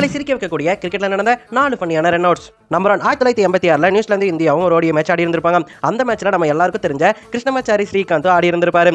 உங்களை சிரிக்க வைக்கக்கூடிய கிரிக்கெட்ல நடந்த 4 ஃபன்னியான ரன் அவுட்ஸ். நம்பர் 1 1986 நியூசிலாந்து இந்தியாவும் ஒரு ஓடிய மேட்ச் ஆடி இருந்திருப்பாங்க. அந்த மேட்ச்ல நம்ம எல்லாருக்கும் தெரிஞ்ச கிருஷ்ணமாச்சாரி ஸ்ரீகாந்த் ஆடி இருந்திருப்பாரு.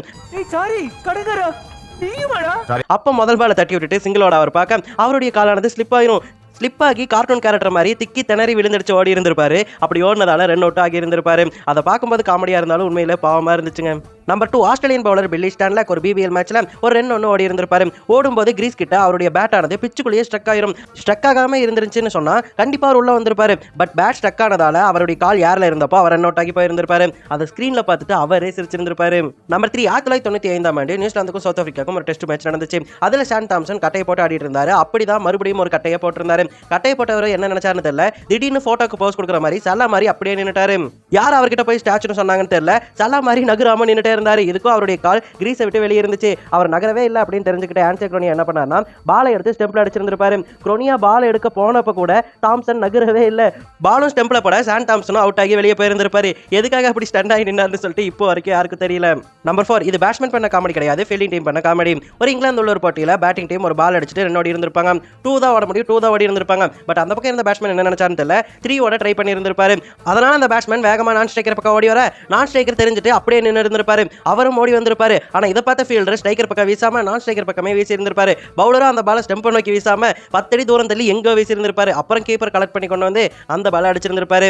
அப்ப முதல் பால தட்டி விட்டுட்டு சிங்கிளோட அவர் பார்க்க அவருடைய காலானது ஸ்லிப் ஆயிரும். ஸ்லிப் ஆகி கார்ட்டூன் கேரக்டர் மாதிரி திக்கி திணறி விழுந்துடுச்சு ஓடி இருந்திருப்பாரு. அப்படி ஓடினதால ரன் அவுட் ஆகி இருந்திருப்பாரு. அதை பார்க்கும்போது காமெடியா இருந்தாலும் உண்மையில பாவமா இருந்துச்சுங்க. நம்பர் 2 ஆஸ்திரேலியன் பவுலர் பில்லி ஸ்டான்லக் ஒரு பிபிஎல் மேட்ச்ல ஒரு ரன் ஒன்று ஓடி இருந்திருப்பாரு. ஓடும்போது கிரீஸ் கிட்ட அவருடைய பேட் ஆனது பிச்சுக்குள்ளேயே ஸ்ட்ரக் ஆயிரும். ஸ்ட்ரக் ஆகாம இருந்துருச்சுன்னு சொன்னா கண்டிப்பா அவர் உள்ள வந்திருப்பாரு. பட் பேட் ஸ்ட்ரக் ஆனதால அவருடைய கால் ஏர்ல இருந்தப்போ அவர் ரன் அவுட் ஆகி போயிருந்திருப்பாரு. அதை ஸ்கிரீன்ல பார்த்துட்டு அவரே சிரிச்சிருந்திருப்பாரு. நம்பர் 3 1995 நியூசிலாந்துக்கும் சவுத் ஆப்பிரிக்காவுக்கும் ஒரு டெஸ்ட் மேட்ச் நடந்துச்சு. அதுல ஷான் தாம்சன் கட்டையை போட்டு ஆடிட்டு இருந்தாரு. அப்படிதான் மறுபடியும் ஒரு கட்டையை போட்டிருந்தாரு. கட்டையை போட்டவர் என்ன நினைச்சாருன்னு தெரியல. திடீர்னு போட்டோக்கு போஸ் கொடுக்குற மாதிரி சல்லா மாதிரி அப்படியே நின்னுட்டாரு. யார் அவர்கிட்ட போய் ஸ்டாச்சுன்னு சொன்னாங்கன்னு தெரியல. சல்லா மாதிரி நகராம நின்னுட்டே இருந்தாரு. இதுக்கும் அவருடைய கால் கிரீஸை விட்டு வெளியே இருந்துச்சு. அவர் நகரவே இல்லை அப்படின்னு தெரிஞ்சுக்கிட்டு ஆன்சே குரோனியா என்ன பண்ணாருன்னா பாலை எடுத்து ஸ்டெம்பில் அடிச்சிருந்திருப்பாரு. குரோனியா பால் எடுக்க போனப்ப கூட தாம்சன் நகரவே இல்லை. பாலும் ஸ்டெம்பில் போட சான் தாம்சனும் அவுட் ஆகி வெளியே போயிருந்திருப்பாரு. எதுக்காக அப்படி ஸ்டண்ட் ஆகி நின்னாருன்னு சொல்லிட்டு இப்போ வரைக்கும் யாருக்கும் தெரியல. நம்பர் 4 இது பேட்ஸ்மேன் பண்ண காமெடி கிடையாது, ஃபீல்டிங் டீம் பண்ண காமெடி. ஒரு இங்கிலாந்து உள்ள ஒரு போட்டியில் பேட்டிங் டீம் ஒரு பால் அடிச்சுட்டு 2 ஓடி இருந்திருப்பாங்க. 2 தான் ஓட முடியும், 2 தான் ஓடி இருந்திருப்பாங்க. பட் அந்த பக்கம் இருந்த பேட்ஸ்மேன் என்ன நினைச்சாருன்னு தெரியல, 3 ஓட ட்ரை பண்ணி இருந்திருப்பாரு. அதனால அந்த பேட்ஸ்மேன் வேகமா நான் ஸ்ட்ரைக்கர் பக்கம் ஓடி வர நான் ஸ்ட்ரைக்கர் தெரிஞ்சுட்டு அப்படியே நின்று இருந்திருப்பாரு. அவரும் ஓடி வந்திருப்பாரு. ஆனா இதை பார்த்த ஃபீல்டர் ஸ்ட்ரைக்கர் பக்கம் வீசாம நான் ஸ்ட்ரைக்கர் பக்கமே வீசி இருந்திருப்பாரு. பவுலரும் அந்த பாலை ஸ்டெம்பை நோக்கி வீசாம 10 அடி தூரம் தள்ளி எங்கோ வீசி இருந்திருப்பாரு. அப்புறம் கீப்பர் கலெக்ட் பண்ணி கொண்டு வந்து அந்த பாலை அடிச்சிருந்திருப்பாரு.